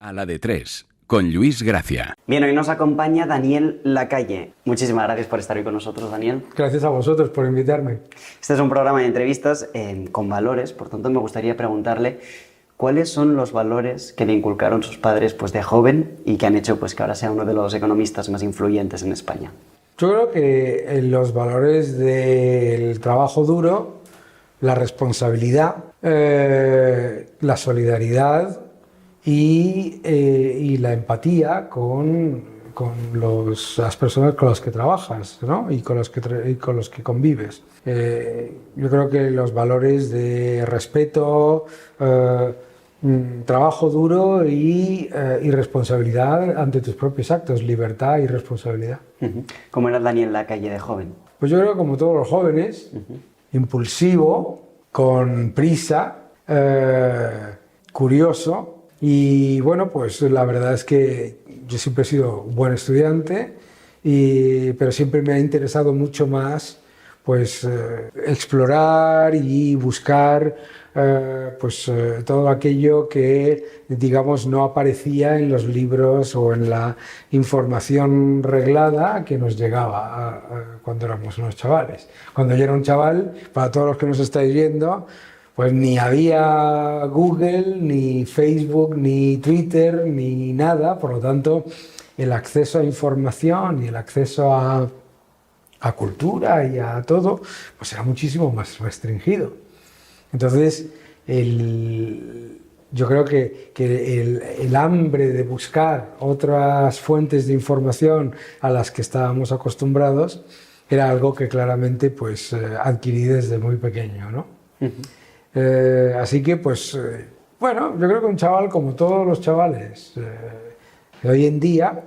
A la de tres, con Lluís Gracia. Bien, hoy nos acompaña Daniel Lacalle. Muchísimas gracias por estar hoy con nosotros, Daniel. Gracias a vosotros por invitarme. Este es un programa de entrevistas con valores, por tanto me gustaría preguntarle cuáles son los valores que le inculcaron sus padres pues, de joven y que han hecho pues, que ahora sea uno de los economistas más influyentes en España. Yo creo que los valores del trabajo duro, la responsabilidad, la solidaridad y la empatía con las personas con las que trabajas, ¿no? y con los que convives. Yo creo que los valores de respeto, trabajo duro y responsabilidad ante tus propios actos, libertad y responsabilidad. ¿Cómo era Daniel Lacalle de joven? Pues yo creo que como todos los jóvenes, impulsivo, con prisa, curioso. Y bueno, pues la verdad es que yo siempre he sido buen estudiante, pero siempre me ha interesado mucho más pues, explorar y buscar todo aquello que, digamos, no aparecía en los libros o en la información reglada que nos llegaba cuando éramos unos chavales. Cuando yo era un chaval, para todos los que nos estáis viendo, pues ni había Google, ni Facebook, ni Twitter, ni nada. Por lo tanto, el acceso a información y el acceso a cultura y a todo, pues era muchísimo más restringido. Entonces, yo creo que el hambre de buscar otras fuentes de información a las que estábamos acostumbrados era algo que claramente pues, adquirí desde muy pequeño, ¿no? Así que, pues, bueno, yo creo que un chaval como todos los chavales de hoy en día,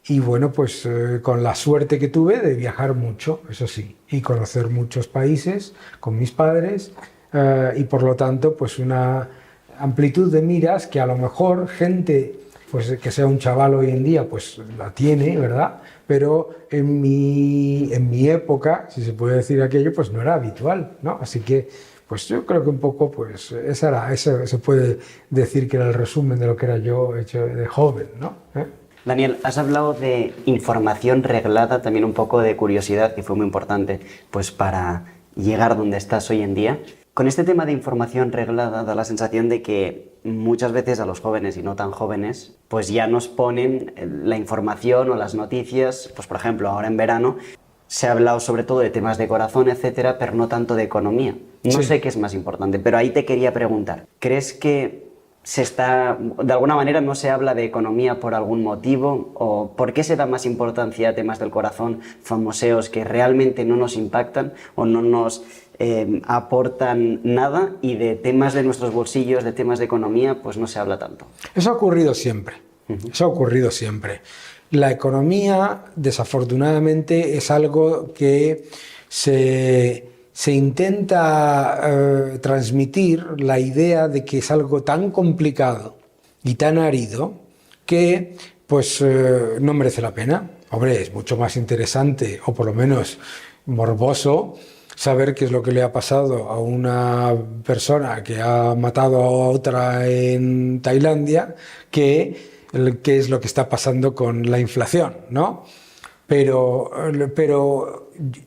y bueno, pues con la suerte que tuve de viajar mucho, eso sí, y conocer muchos países con mis padres, y por lo tanto, pues una amplitud de miras que a lo mejor gente pues que sea un chaval hoy en día, pues la tiene, ¿verdad? Pero en mi época, si se puede decir aquello, pues no era habitual, ¿no? Así que, pues yo creo que un poco, pues ese se puede decir que era el resumen de lo que era yo hecho de joven, ¿no? Daniel, has hablado de información reglada, también un poco de curiosidad, que fue muy importante, pues para llegar donde estás hoy en día. Con este tema de información reglada da la sensación de que muchas veces a los jóvenes y no tan jóvenes pues ya nos ponen la información o las noticias, pues por ejemplo ahora en verano se ha hablado sobre todo de temas de corazón, etcétera, pero no tanto de economía. No sé qué es más importante, pero ahí te quería preguntar, ¿crees que de alguna manera no se habla de economía por algún motivo? ¿O por qué se da más importancia a temas del corazón, famoseos que realmente no nos impactan o no nos aportan nada, y de temas de nuestros bolsillos, de temas de economía, pues no se habla tanto? Eso ha ocurrido siempre. Eso ha ocurrido siempre. La economía, desafortunadamente, es algo que se intenta transmitir la idea de que es algo tan complicado y tan árido que pues no merece la pena. Hombre, es mucho más interesante, o por lo menos morboso, saber qué es lo que le ha pasado a una persona que ha matado a otra en Tailandia, qué es lo que está pasando con la inflación, ¿no? Pero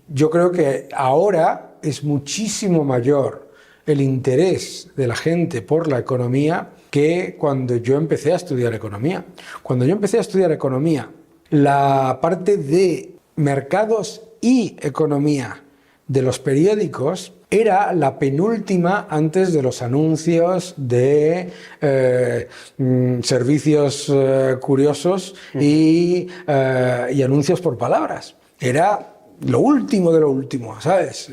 yo creo que ahora es muchísimo mayor el interés de la gente por la economía que cuando yo empecé a estudiar economía. Cuando yo empecé a estudiar economía, la parte de mercados y economía de los periódicos era la penúltima antes de los anuncios de servicios curiosos y anuncios por palabras. Era lo último de lo último, ¿sabes?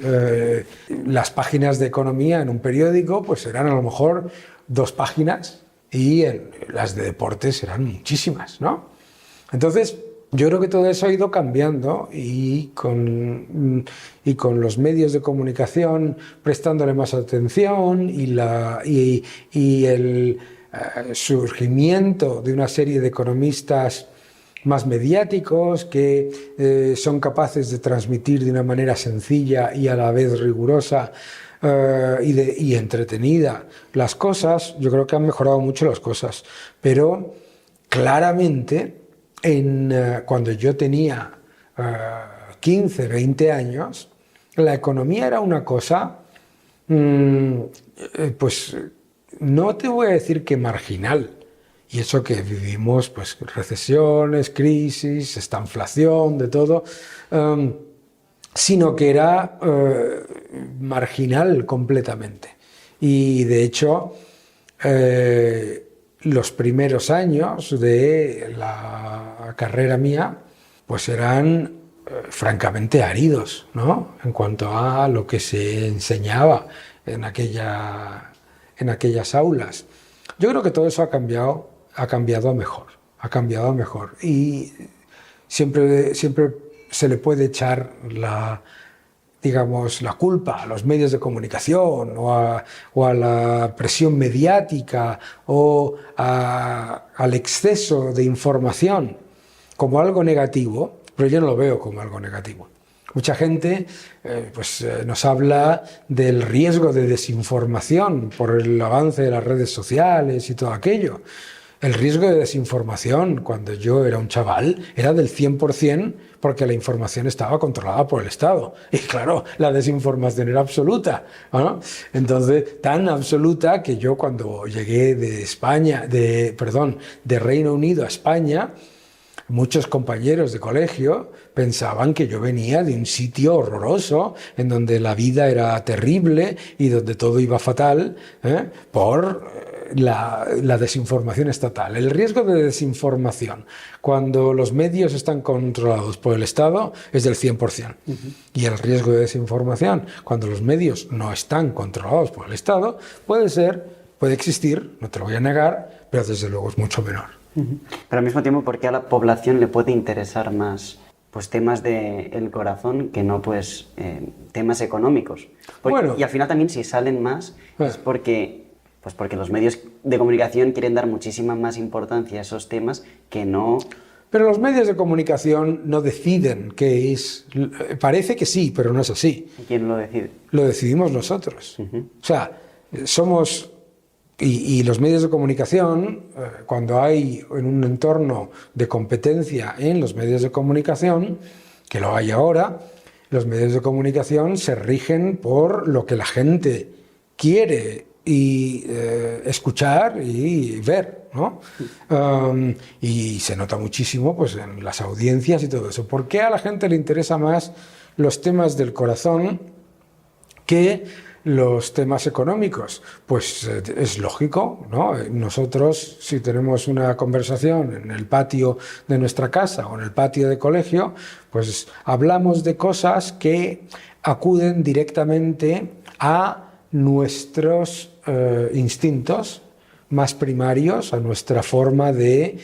Las páginas de economía en un periódico pues eran a lo mejor 2 páginas y las de deportes eran muchísimas, ¿no? Entonces, yo creo que todo eso ha ido cambiando y con los medios de comunicación prestándole más atención y el surgimiento de una serie de economistas más mediáticos que son capaces de transmitir de una manera sencilla y a la vez rigurosa y entretenida las cosas, yo creo que han mejorado mucho las cosas. Pero claramente, cuando yo tenía 15, 20 años, la economía era una cosa, pues no te voy a decir que marginal, y eso que vivimos, pues recesiones, crisis, estanflación, de todo, sino que era marginal completamente. Y de hecho, los primeros años de la carrera mía, pues eran francamente áridos, ¿no? En cuanto a lo que se enseñaba en aquellas aulas. Yo creo que todo eso ha cambiado a mejor. Y siempre se le puede echar la culpa a los medios de comunicación o a la presión mediática o al exceso de información como algo negativo, pero yo no lo veo como algo negativo. Mucha gente nos habla del riesgo de desinformación por el avance de las redes sociales y todo aquello. El riesgo de desinformación cuando yo era un chaval era del 100% porque la información estaba controlada por el Estado. Y claro, la desinformación era absoluta, ¿no? Entonces, tan absoluta que yo cuando llegué de Reino Unido a España, muchos compañeros de colegio pensaban que yo venía de un sitio horroroso, en donde la vida era terrible y donde todo iba fatal, por la desinformación estatal. El riesgo de desinformación cuando los medios están controlados por el Estado es del 100%. Y el riesgo de desinformación cuando los medios no están controlados por el Estado puede existir, no te lo voy a negar, pero desde luego es mucho menor. Pero al mismo tiempo, ¿por qué a la población le puede interesar más pues temas del corazón que no temas económicos? Y al final también si salen más es porque los medios de comunicación quieren dar muchísima más importancia a esos temas que no... Pero los medios de comunicación no deciden qué es. Parece que sí, pero no es así. ¿Quién lo decide? Lo decidimos nosotros. O sea, somos... Y los medios de comunicación, cuando hay en un entorno de competencia en los medios de comunicación, que lo hay ahora, los medios de comunicación se rigen por lo que la gente quiere escuchar y ver, ¿no? Y se nota muchísimo pues, en las audiencias y todo eso. ¿Por qué a la gente le interesa más los temas del corazón que los temas económicos? Pues es lógico, ¿no? Nosotros, si tenemos una conversación en el patio de nuestra casa o en el patio de colegio, pues hablamos de cosas que acuden directamente a nuestros instintos más primarios, a nuestra forma de,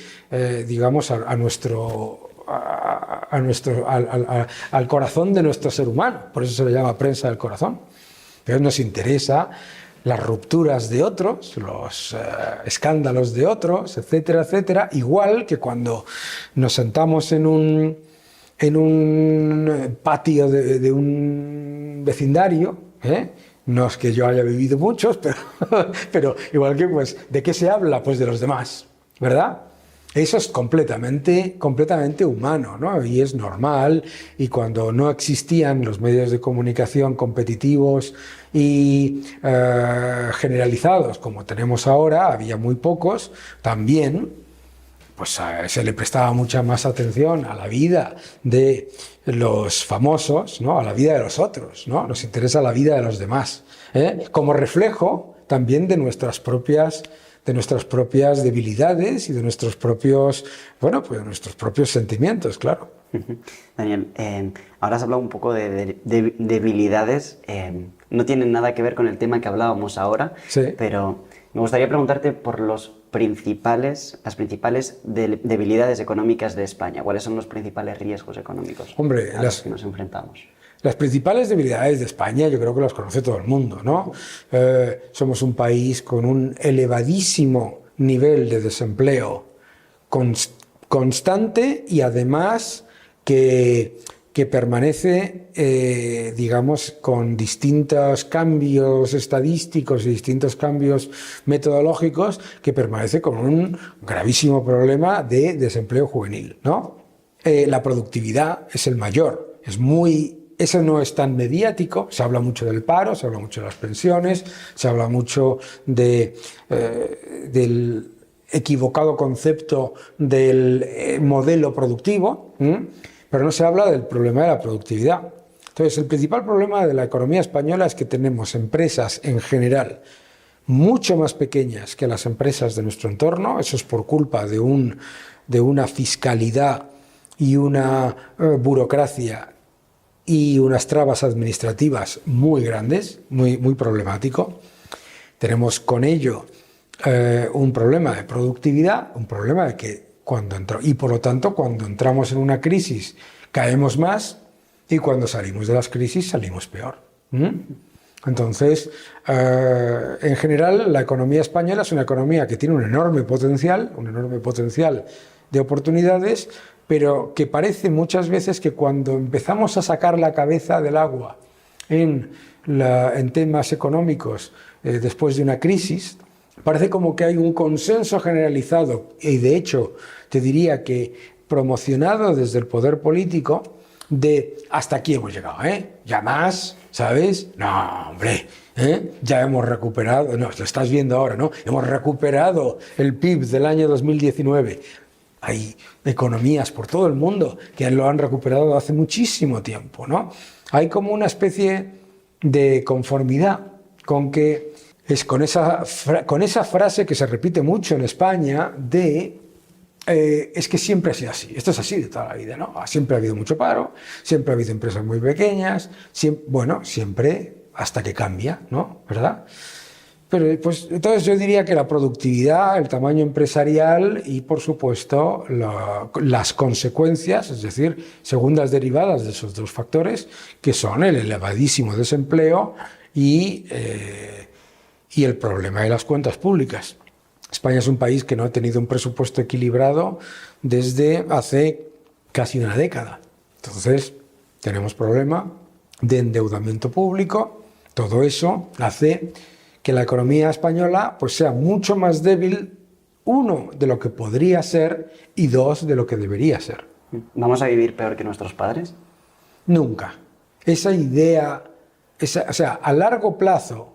al corazón de nuestro ser humano. Por eso se le llama prensa del corazón. Entonces nos interesa las rupturas de otros, los escándalos de otros, etcétera, etcétera. Igual que cuando nos sentamos en un patio de un vecindario, no es que yo haya vivido muchos, pero igual que, pues, ¿de qué se habla? Pues de los demás, ¿verdad? Eso es completamente humano, ¿no? Y es normal. Y cuando no existían los medios de comunicación competitivos y generalizados como tenemos ahora, había muy pocos, también pues se le prestaba mucha más atención a la vida de los famosos, ¿no? A la vida de los otros, ¿no? Nos interesa la vida de los demás, como reflejo también de nuestras propias debilidades y de nuestros propios, de nuestros propios sentimientos, claro. Daniel, ahora has hablado un poco de debilidades, no tienen nada que ver con el tema que hablábamos ahora, sí. Pero me gustaría preguntarte por las principales debilidades económicas de España. ¿Cuáles son los principales riesgos económicos a los que nos enfrentamos? Las principales debilidades de España yo creo que las conoce todo el mundo, ¿no? Somos un país con un elevadísimo nivel de desempleo constante y además que que permanece, digamos, con distintos cambios estadísticos y distintos cambios metodológicos, que permanece con un gravísimo problema de desempleo juvenil, ¿no? La productividad es el mayor, eso no es tan mediático, se habla mucho del paro, se habla mucho de las pensiones, se habla mucho del equivocado concepto del modelo productivo, pero no se habla del problema de la productividad. Entonces, el principal problema de la economía española es que tenemos empresas en general mucho más pequeñas que las empresas de nuestro entorno. Eso es por culpa de una fiscalidad y una burocracia y unas trabas administrativas muy grandes, muy problemático. Tenemos con ello un problema de productividad, un problema de que y por lo tanto cuando entramos en una crisis caemos más y cuando salimos de las crisis salimos peor. Entonces, en general la economía española es una economía que tiene un enorme potencial de oportunidades, pero que parece muchas veces que cuando empezamos a sacar la cabeza del agua en temas económicos después de una crisis, parece como que hay un consenso generalizado y de hecho te diría que promocionado desde el poder político de hasta aquí hemos llegado, ya más, ¿sabes? No, hombre, ya hemos recuperado, no, lo estás viendo ahora, ¿no? Hemos recuperado el PIB del año 2019. Hay economías por todo el mundo que lo han recuperado hace muchísimo tiempo, ¿no? Hay como una especie de conformidad con que es con esa frase que se repite mucho en España de es que siempre ha sido así, esto es así de toda la vida, ¿no? Siempre ha habido mucho paro, siempre ha habido empresas muy pequeñas, siempre hasta que cambia, ¿no? ¿Verdad? Pero pues entonces yo diría que la productividad, el tamaño empresarial y por supuesto las consecuencias, es decir, segundas derivadas de esos dos factores, que son el elevadísimo desempleo y el problema de las cuentas públicas. España es un país que no ha tenido un presupuesto equilibrado desde hace casi una década. Entonces tenemos problema de endeudamiento público. Todo eso hace que la economía española pues sea mucho más débil, uno, de lo que podría ser y dos, de lo que debería ser. ¿Vamos a vivir peor que nuestros padres? Nunca. Esa idea, o sea, a largo plazo,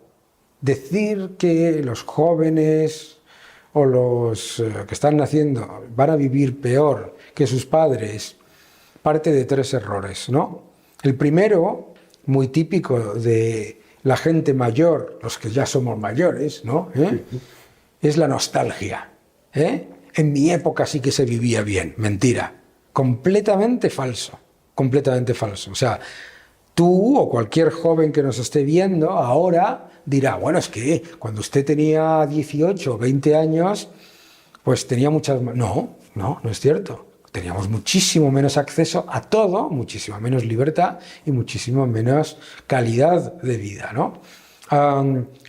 decir que los jóvenes o los que están naciendo van a vivir peor que sus padres parte de tres errores, ¿no? El primero, muy típico de la gente mayor, los que ya somos mayores, ¿no? Es la nostalgia. En mi época sí que se vivía bien. Mentira. Completamente falso. Completamente falso. O sea, tú o cualquier joven que nos esté viendo ahora dirá, bueno, es que cuando usted tenía 18 o 20 años, pues tenía muchas... No es cierto. Teníamos muchísimo menos acceso a todo, muchísima menos libertad y muchísimo menos calidad de vida, ¿no?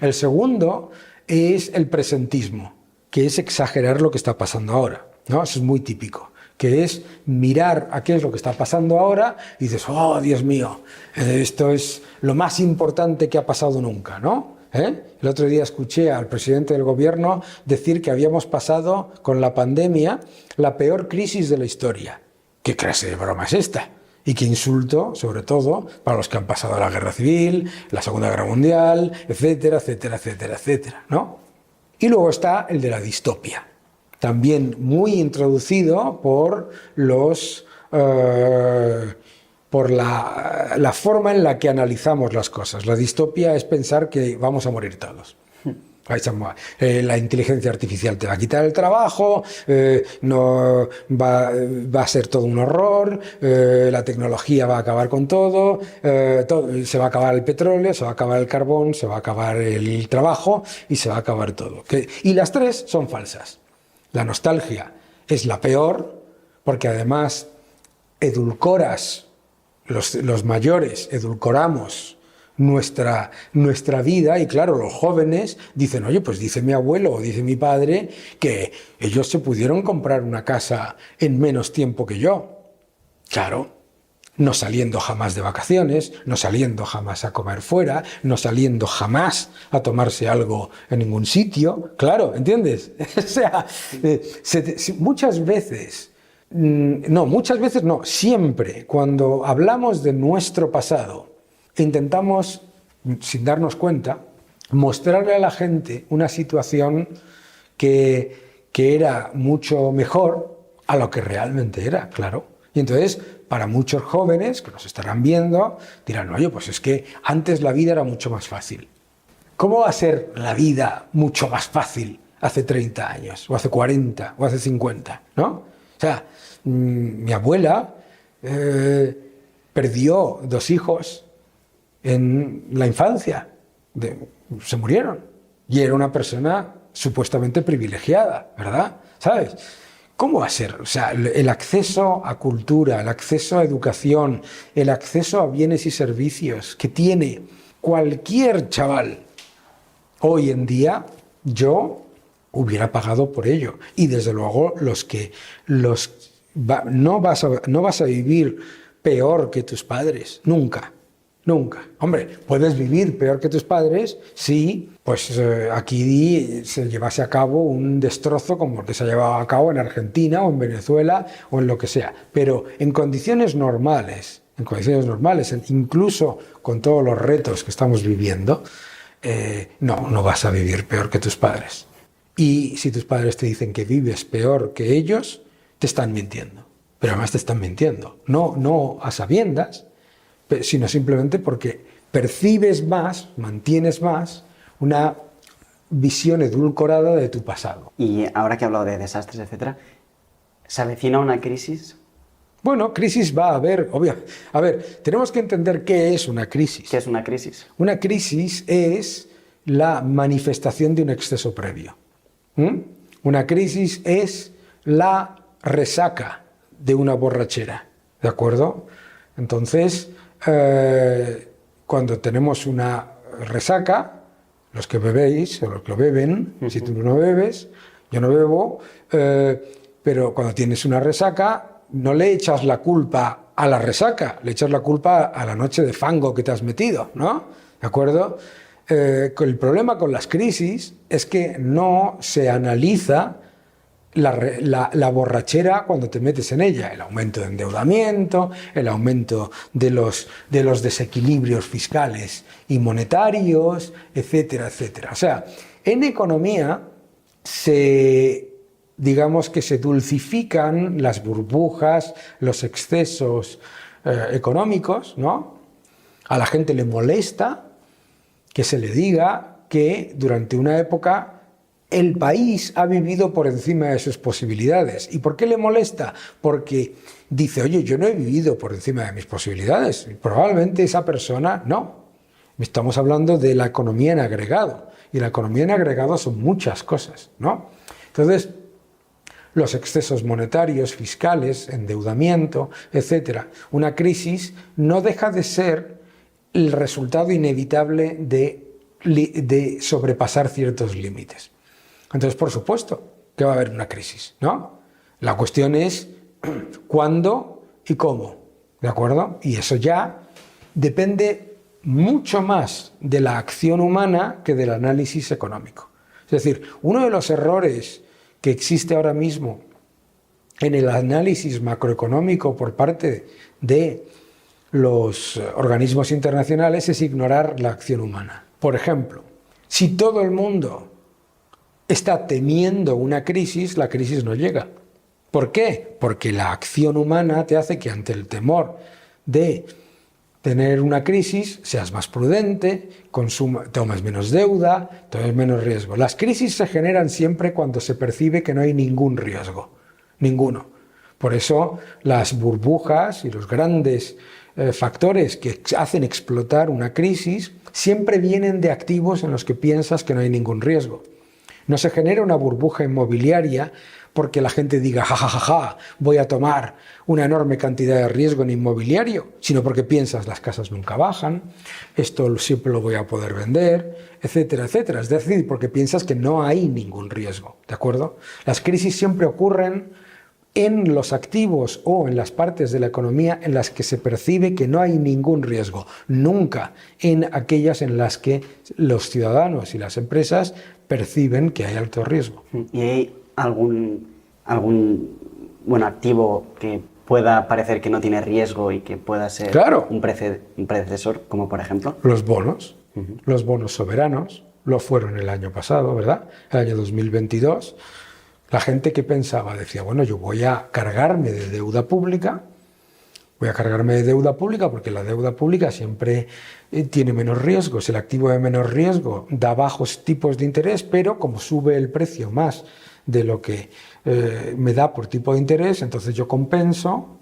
El segundo es el presentismo, que es exagerar lo que está pasando ahora, ¿no? Eso es muy típico, que es mirar a qué es lo que está pasando ahora y dices, oh, Dios mío, esto es lo más importante que ha pasado nunca, ¿no? El otro día escuché al presidente del gobierno decir que habíamos pasado con la pandemia la peor crisis de la historia. ¿Qué clase de broma es esta? Y qué insulto, sobre todo, para los que han pasado la Guerra Civil, la Segunda Guerra Mundial, etcétera, etcétera, etcétera, etcétera, ¿no? Y luego está el de la distopia, también muy introducido por la forma en la que analizamos las cosas. La distopia es pensar que vamos a morir todos. La inteligencia artificial te va a quitar el trabajo, no va a ser todo un horror, la tecnología va a acabar con todo, se va a acabar el petróleo, se va a acabar el carbón, se va a acabar el trabajo y se va a acabar todo. Y las tres son falsas. La nostalgia es la peor porque además edulcoras, los mayores edulcoramos nuestra vida y claro, los jóvenes dicen, oye, pues dice mi abuelo o dice mi padre que ellos se pudieron comprar una casa en menos tiempo que yo. Claro, no saliendo jamás de vacaciones, no saliendo jamás a comer fuera, no saliendo jamás a tomarse algo en ningún sitio. Claro, ¿entiendes? O sea, muchas veces no, siempre cuando hablamos de nuestro pasado, intentamos, sin darnos cuenta, mostrarle a la gente una situación que era mucho mejor a lo que realmente era, claro. Y entonces, para muchos jóvenes que nos estarán viendo, dirán, oye, pues es que antes la vida era mucho más fácil. ¿Cómo va a ser la vida mucho más fácil hace 30 años, o hace 40, o hace 50, ¿no? O sea, mi abuela perdió 2 hijos en la infancia, se murieron, y era una persona supuestamente privilegiada, ¿verdad? ¿Sabes? ¿Cómo va a ser? O sea, el acceso a cultura, el acceso a educación, el acceso a bienes y servicios que tiene cualquier chaval hoy en día, yo hubiera pagado por ello. Y desde luego no vas a vivir peor que tus padres, nunca. Nunca. Hombre, puedes vivir peor que tus padres si aquí se llevase a cabo un destrozo como el que se ha llevado a cabo en Argentina o en Venezuela o en lo que sea. Pero en condiciones normales, incluso con todos los retos que estamos viviendo, no vas a vivir peor que tus padres. Y si tus padres te dicen que vives peor que ellos, te están mintiendo. Pero además te están mintiendo. No a sabiendas, sino simplemente porque percibes más, mantienes más una visión edulcorada de tu pasado. Y ahora que he hablado de desastres, etcétera, ¿se avecina una crisis? Bueno, crisis va a haber, obvio. A ver, tenemos que entender qué es una crisis. ¿Qué es una crisis? Una crisis es la manifestación de un exceso previo. Una crisis es la resaca de una borrachera, ¿de acuerdo? Entonces, cuando tenemos una resaca, los que bebéis o los que beben, si tú no bebes, yo no bebo, pero cuando tienes una resaca, no le echas la culpa a la resaca, le echas la culpa a la noche de fango que te has metido, ¿no? ¿De acuerdo? El problema con las crisis es que no se analiza la borrachera cuando te metes en ella, el aumento de endeudamiento, el aumento de los desequilibrios fiscales y monetarios, etcétera, etcétera. O sea, en economía digamos que se dulcifican las burbujas, los excesos económicos, ¿no? A la gente le molesta que se le diga que durante una época el país ha vivido por encima de sus posibilidades. ¿Y por qué le molesta? Porque dice, oye, yo no he vivido por encima de mis posibilidades. Y probablemente esa persona no. Estamos hablando de la economía en agregado. Y la economía en agregado son muchas cosas, ¿no? Entonces, los excesos monetarios, fiscales, endeudamiento, etcétera. Una crisis no deja de ser el resultado inevitable de sobrepasar ciertos límites. Entonces, por supuesto que va a haber una crisis, ¿no? La cuestión es cuándo y cómo, ¿de acuerdo? Y eso ya depende mucho más de la acción humana que del análisis económico. Es decir, uno de los errores que existe ahora mismo en el análisis macroeconómico por parte de los organismos internacionales es ignorar la acción humana. Por ejemplo, si todo el mundo está temiendo una crisis, la crisis no llega. ¿Por qué? Porque la acción humana te hace que ante el temor de tener una crisis seas más prudente, tomes menos deuda, tomes menos riesgo. Las crisis se generan siempre cuando se percibe que no hay ningún riesgo, ninguno. Por eso las burbujas y los grandes factores que hacen explotar una crisis siempre vienen de activos en los que piensas que no hay ningún riesgo. No se genera una burbuja inmobiliaria porque la gente diga, ja, voy a tomar una enorme cantidad de riesgo en inmobiliario, sino porque piensas, las casas nunca bajan, esto siempre lo voy a poder vender, etcétera, etcétera. Es decir, porque piensas que no hay ningún riesgo, ¿de acuerdo? Las crisis siempre ocurren en los activos o en las partes de la economía en las que se percibe que no hay ningún riesgo, nunca en aquellas en las que los ciudadanos y las empresas perciben que hay alto riesgo. ¿Y hay algún activo que pueda parecer que no tiene riesgo y que pueda ser Claro. un predecesor, como por ejemplo? Los bonos, los bonos soberanos, lo fueron el año pasado, ¿verdad? El año 2022. La gente que pensaba decía, bueno, yo voy a cargarme de deuda pública, porque la deuda pública siempre tiene menos riesgos, el activo de menor riesgo da bajos tipos de interés, pero como sube el precio más de lo que me da por tipo de interés, entonces yo compenso,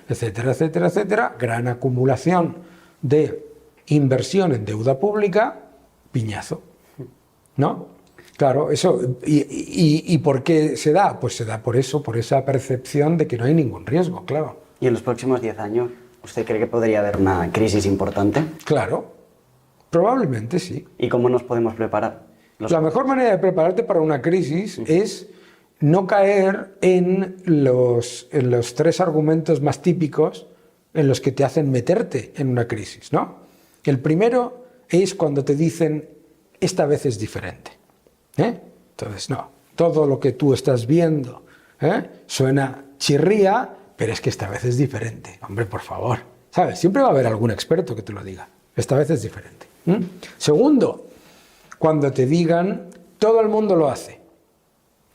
etcétera, etcétera, etcétera, gran acumulación de inversión en deuda pública, piñazo, ¿no? Claro, eso. ¿Y por qué se da? Pues se da por eso, por esa percepción de que no hay ningún riesgo, claro. ¿Y en los próximos 10 años usted cree que podría haber una crisis importante? Claro, probablemente sí. ¿Y cómo nos podemos preparar? La mejor manera de prepararte para una crisis es no caer en los 3 argumentos más típicos en los que te hacen meterte en una crisis, ¿no? El primero es cuando te dicen, esta vez es diferente. Entonces, no, todo lo que tú estás viendo suena chirría, pero es que esta vez es diferente. Hombre, por favor, ¿sabes? Siempre va a haber algún experto que te lo diga. Esta vez es diferente. Segundo, cuando te digan, todo el mundo lo hace.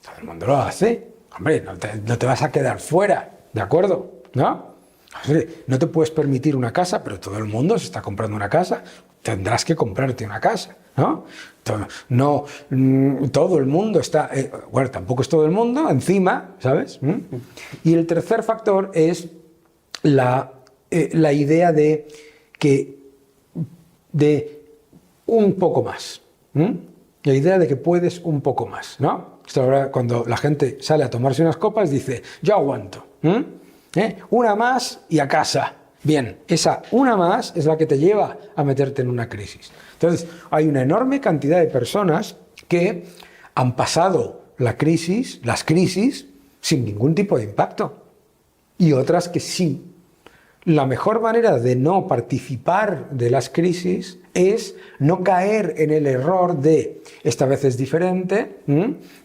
Todo el mundo lo hace. Hombre, no te vas a quedar fuera, ¿de acuerdo? ¿No? Hombre, no te puedes permitir una casa, pero todo el mundo se está comprando una casa. Tendrás que comprarte una casa, ¿no? No, todo el mundo está... bueno, tampoco es todo el mundo, encima, ¿sabes? Y el tercer factor es la idea de un poco más. La idea de que puedes un poco más, ¿no? Esto ahora, cuando la gente sale a tomarse unas copas, dice, yo aguanto. Una más y a casa. Bien, esa una más es la que te lleva a meterte en una crisis. Entonces, hay una enorme cantidad de personas que han pasado las crisis, sin ningún tipo de impacto. Y otras que sí. La mejor manera de no participar de las crisis es no caer en el error de esta vez es diferente,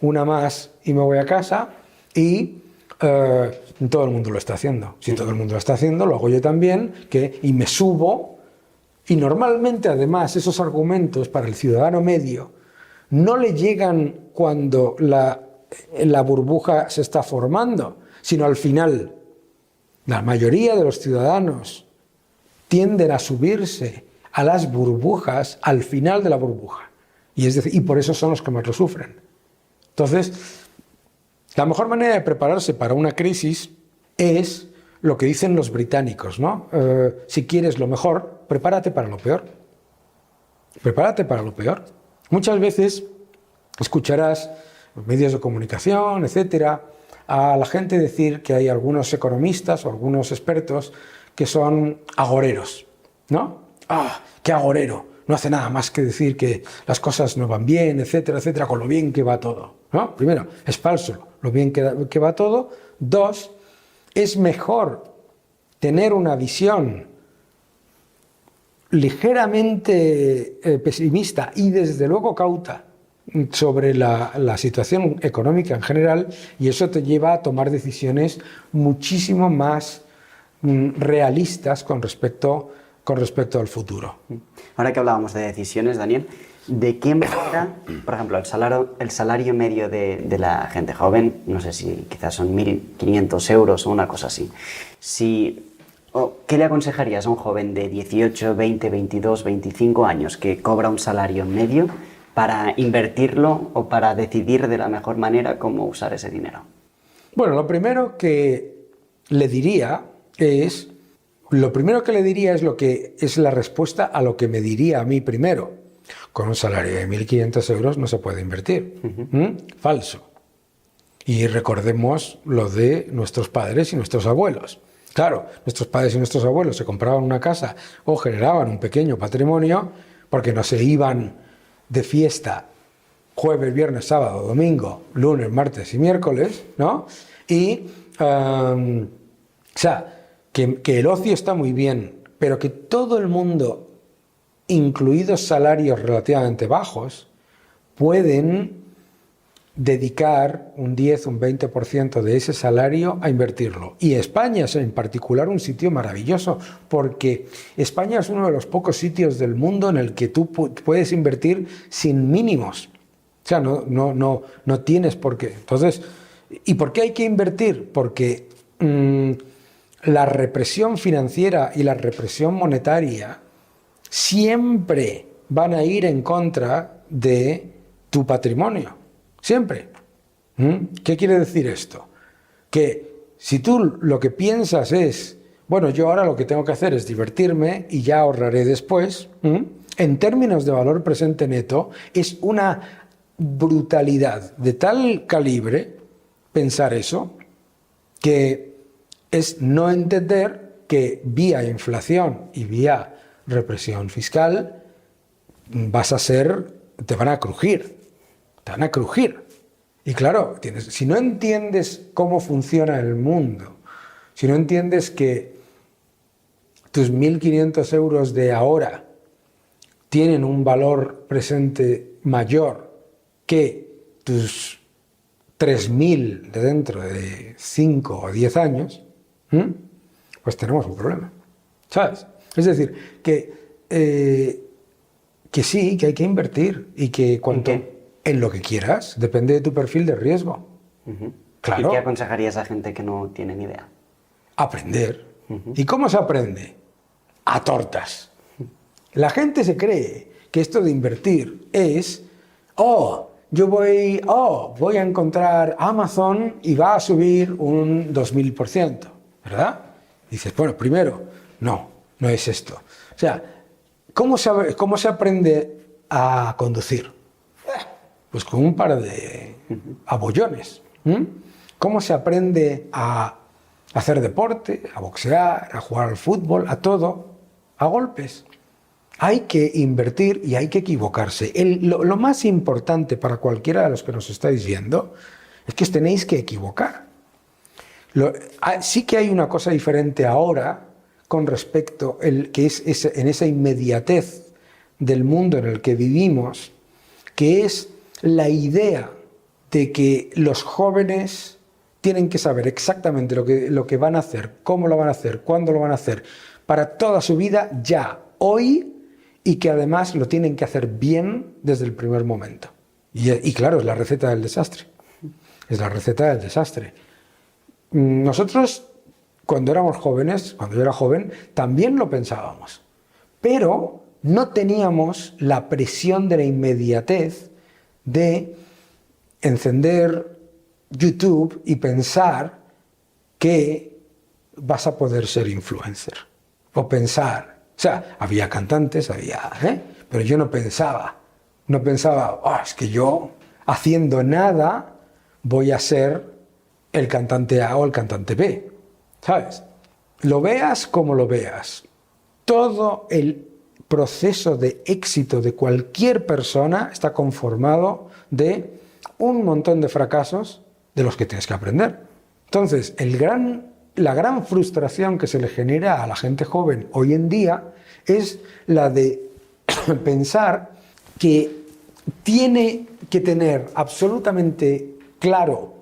una más y me voy a casa, y todo el mundo lo está haciendo. Si todo el mundo lo está haciendo, lo hago yo también, y me subo. Y normalmente, además, esos argumentos para el ciudadano medio no le llegan cuando la burbuja se está formando, sino al final. La mayoría de los ciudadanos tienden a subirse a las burbujas al final de la burbuja. Y por eso son los que más lo sufren. Entonces, la mejor manera de prepararse para una crisis es lo que dicen los británicos, ¿no? Si quieres lo mejor, prepárate para lo peor. Prepárate para lo peor. Muchas veces escucharás los medios de comunicación, etcétera, a la gente decir que hay algunos economistas o algunos expertos que son agoreros, ¿no? ¡Ah, qué agorero! No hace nada más que decir que las cosas no van bien, etcétera, etcétera, con lo bien que va todo, ¿no? Primero, es falso lo bien que va todo. 2, es mejor tener una visión ligeramente pesimista y desde luego cauta sobre la situación económica en general, y eso te lleva a tomar decisiones muchísimo más realistas con respecto al futuro. Ahora que hablábamos de decisiones, Daniel, ¿de qué manera, por ejemplo, el salario medio de la gente joven, no sé si quizás son 1.500 euros o una cosa así, ¿qué le aconsejarías a un joven de 18, 20, 22, 25 años que cobra un salario medio para invertirlo o para decidir de la mejor manera cómo usar ese dinero? Bueno, lo primero que le diría es lo que es la respuesta a lo que me diría a mí primero. Con un salario de 1.500 euros no se puede invertir. Falso. Y recordemos lo de nuestros padres y nuestros abuelos. Claro, nuestros padres y nuestros abuelos se compraban una casa o generaban un pequeño patrimonio porque no se iban de fiesta jueves, viernes, sábado, domingo, lunes, martes y miércoles, ¿no? Y, o sea, que el ocio está muy bien, pero que todo el mundo, incluidos salarios relativamente bajos, pueden dedicar un 10, un 20% de ese salario a invertirlo. Y España es en particular un sitio maravilloso, porque España es uno de los pocos sitios del mundo en el que tú puedes invertir sin mínimos. O sea, no tienes por qué. Entonces, ¿y por qué hay que invertir? Porque la represión financiera y la represión monetaria siempre van a ir en contra de tu patrimonio. Siempre. ¿Qué quiere decir esto? Que si tú lo que piensas es, bueno, yo ahora lo que tengo que hacer es divertirme y ya ahorraré después, en términos de valor presente neto, es una brutalidad de tal calibre pensar eso, que es no entender que vía inflación y vía represión fiscal te van a crujir. Te van a crujir. Y claro, si no entiendes cómo funciona el mundo, si no entiendes que tus 1.500 euros de ahora tienen un valor presente mayor que tus 3.000 de dentro de 5 o 10 años, pues tenemos un problema. ¿Sabes? Es decir, que sí, que hay que invertir y que en lo que quieras, depende de tu perfil de riesgo. Claro. ¿Y qué aconsejarías a gente que no tiene ni idea? Aprender. ¿Y cómo se aprende? A tortas. La gente se cree que esto de invertir es, voy a encontrar Amazon y va a subir un 2000%, ¿verdad? Y dices, bueno, primero, no es esto. O sea, ¿cómo se aprende a conducir? Pues con un par de abollones. ¿Cómo se aprende a hacer deporte, a boxear, a jugar al fútbol, a todo? A golpes. Hay que invertir y hay que equivocarse. Lo más importante para cualquiera de los que nos estáis viendo es que os tenéis que equivocar. Sí que hay una cosa diferente ahora con respecto que es en esa inmediatez del mundo en el que vivimos, que es la idea de que los jóvenes tienen que saber exactamente lo que van a hacer, cómo lo van a hacer, cuándo lo van a hacer, para toda su vida, ya, hoy, y que además lo tienen que hacer bien desde el primer momento. Y claro, es la receta del desastre. Es la receta del desastre. Nosotros, cuando éramos jóvenes, cuando yo era joven, también lo pensábamos, pero no teníamos la presión de la inmediatez de encender YouTube y pensar que vas a poder ser influencer. O pensar, o sea, había cantantes, pero yo no pensaba, es que yo haciendo nada voy a ser el cantante A o el cantante B, ¿sabes? Lo veas como lo veas, todo el proceso de éxito de cualquier persona está conformado de un montón de fracasos de los que tienes que aprender. Entonces, la gran frustración que se le genera a la gente joven hoy en día es la de pensar que tiene que tener absolutamente claro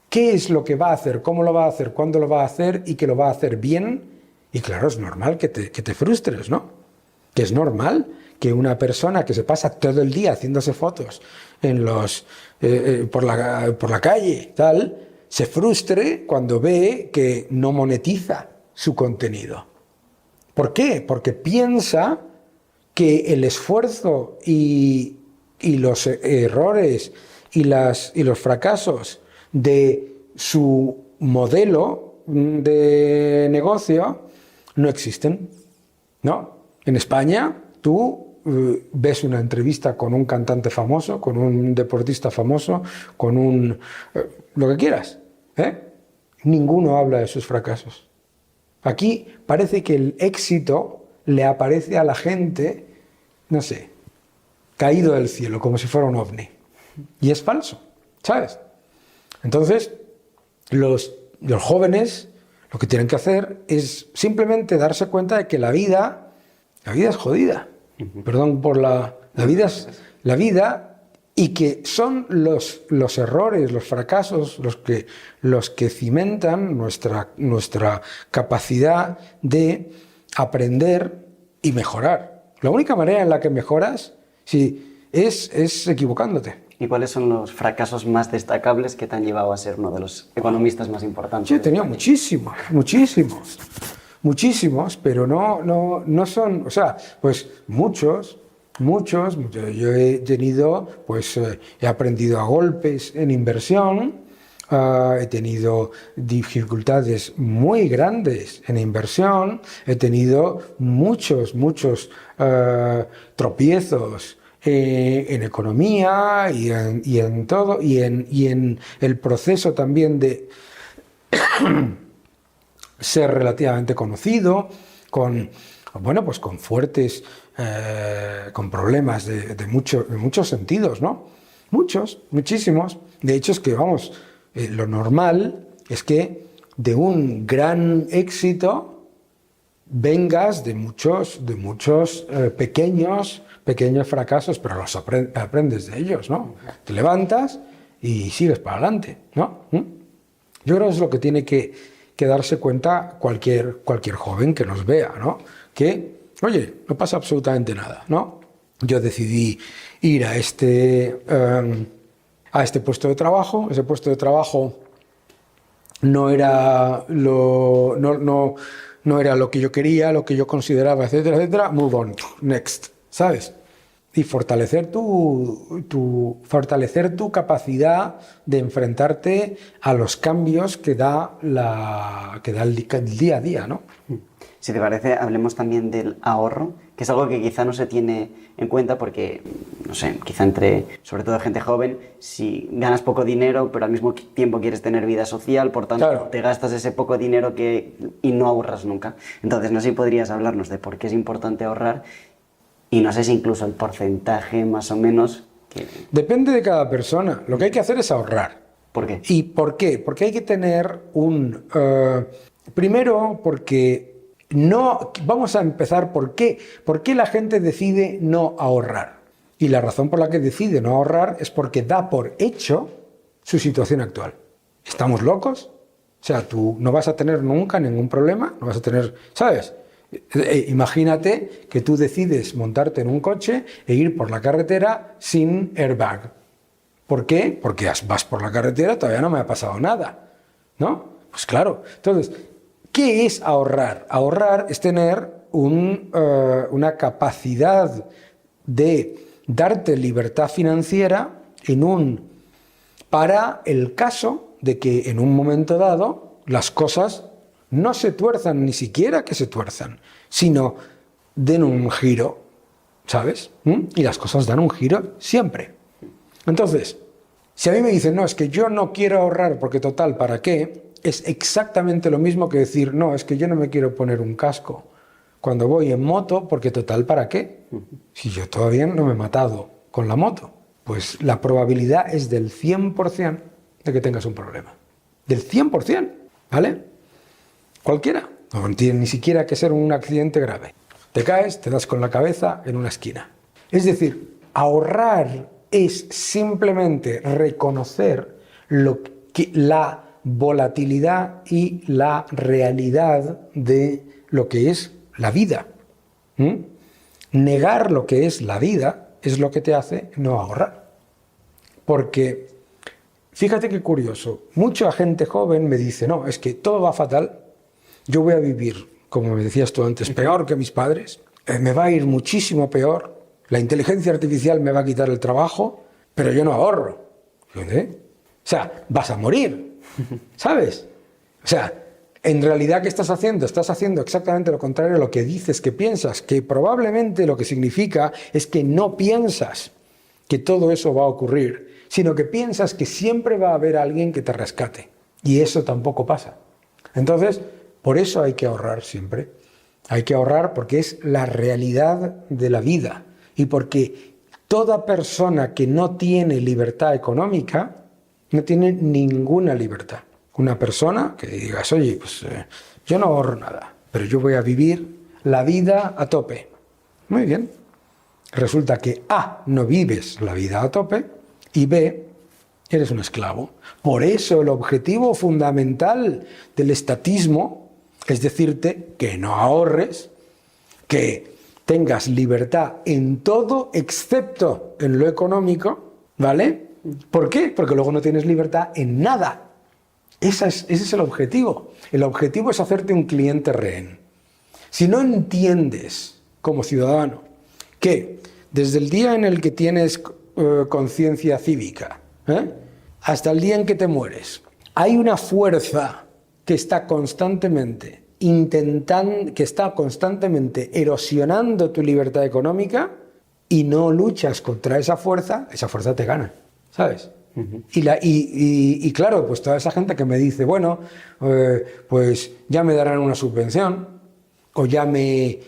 qué es lo que va a hacer, cómo lo va a hacer, cuándo lo va a hacer y que lo va a hacer bien. Y claro, es normal que te frustres, ¿no? Que es normal que una persona que se pasa todo el día haciéndose fotos por la calle, tal, se frustre cuando ve que no monetiza su contenido. ¿Por qué? Porque piensa que el esfuerzo y los errores y los fracasos de su modelo de negocio no existen, ¿no? En España, tú ves una entrevista con un cantante famoso, con un deportista famoso, con lo que quieras, Ninguno habla de sus fracasos. Aquí parece que el éxito le aparece a la gente, no sé, caído del cielo, como si fuera un ovni. Y es falso, ¿sabes? Entonces, los jóvenes lo que tienen que hacer es simplemente darse cuenta de que la vida es jodida. Perdón por la vida es la vida, y que son los errores, los fracasos, los que cimentan nuestra capacidad de aprender y mejorar. La única manera en la que mejoras es equivocándote. ¿Y cuáles son los fracasos más destacables que te han llevado a ser uno de los economistas más importantes? Sí, he tenido muchísimos, pero no son, o sea, pues muchos. Yo he tenido, pues he aprendido a golpes en inversión, he tenido dificultades muy grandes en inversión, he tenido muchos tropiezos en economía y en todo, y en el proceso también de ser relativamente conocido, con fuertes, con problemas de muchos sentidos, ¿no? Muchísimos. De hecho, es que, lo normal es que de un gran éxito vengas de muchos pequeños fracasos, pero los aprendes de ellos, ¿no? Te levantas y sigues para adelante, ¿no? Yo creo que es lo que tiene que darse cuenta cualquier joven que nos vea, ¿no? Que, oye, no pasa absolutamente nada, ¿no? Yo decidí ir a este puesto de trabajo. Ese puesto de trabajo no era lo que yo quería, lo que yo consideraba, etcétera, etcétera. Move on, next, ¿sabes? Y fortalecer tu capacidad de enfrentarte a los cambios que da el día a día, ¿no? Si te parece, hablemos también del ahorro, que es algo que quizá no se tiene en cuenta porque, no sé, quizá sobre todo gente joven, si ganas poco dinero, pero al mismo tiempo quieres tener vida social, por tanto, claro, te gastas ese poco dinero y no ahorras nunca. Entonces, no sé si podrías hablarnos de por qué es importante ahorrar y no sé si incluso el porcentaje más o menos. Depende de cada persona. Lo que hay que hacer es ahorrar. ¿Por qué? ¿Y por qué? Porque hay que tener primero, porque vamos a empezar por qué. ¿Por qué la gente decide no ahorrar? Y la razón por la que decide no ahorrar es porque da por hecho su situación actual. ¿Estamos locos? O sea, tú no vas a tener nunca ningún problema, no vas a tener, ¿sabes? Imagínate que tú decides montarte en un coche e ir por la carretera sin airbag. ¿Por qué? Porque vas por la carretera, todavía no me ha pasado nada, ¿no? Pues claro. Entonces, ¿qué es ahorrar? Ahorrar es tener una capacidad de darte libertad financiera para el caso de que en un momento dado las cosas no se tuerzan, ni siquiera que se tuerzan, sino den un giro, ¿sabes? Y las cosas dan un giro siempre. Entonces, si a mí me dicen, no, es que yo no quiero ahorrar porque total, ¿para qué? Es exactamente lo mismo que decir, no, es que yo no me quiero poner un casco cuando voy en moto porque total, ¿para qué? Si yo todavía no me he matado con la moto. Pues la probabilidad es del 100% de que tengas un problema. Del 100%, ¿vale? Cualquiera. No tiene ni siquiera que ser un accidente grave. Te caes, te das con la cabeza en una esquina. Es decir, ahorrar es simplemente reconocer la volatilidad y la realidad de lo que es la vida. Negar lo que es la vida es lo que te hace no ahorrar. Porque, fíjate qué curioso, mucha gente joven me dice, no, es que todo va fatal, yo voy a vivir, como me decías tú antes, peor que mis padres, me va a ir muchísimo peor, la inteligencia artificial me va a quitar el trabajo, pero yo no ahorro. ¿Eh? O sea, vas a morir, ¿sabes? O sea, en realidad, ¿qué estás haciendo? Estás haciendo exactamente lo contrario a lo que dices que piensas, que probablemente lo que significa es que no piensas que todo eso va a ocurrir, sino que piensas que siempre va a haber alguien que te rescate. Y eso tampoco pasa. Entonces, por eso hay que ahorrar siempre. Hay que ahorrar porque es la realidad de la vida y porque toda persona que no tiene libertad económica no tiene ninguna libertad. Una persona que digas, oye, pues yo no ahorro nada, pero yo voy a vivir la vida a tope. Muy bien. Resulta que A, no vives la vida a tope, y B, eres un esclavo. Por eso el objetivo fundamental del estatismo es decirte que no ahorres, que tengas libertad en todo excepto en lo económico, ¿vale? ¿Por qué? Porque luego no tienes libertad en nada. Ese es el objetivo. El objetivo es hacerte un cliente rehén. Si no entiendes como ciudadano que desde el día en el que tienes conciencia cívica, hasta el día en que te mueres, hay una fuerza que está constantemente erosionando tu libertad económica y no luchas contra esa fuerza te gana, ¿sabes? Uh-huh. Y claro, pues toda esa gente que me dice, bueno, pues ya me darán una subvención, o ya me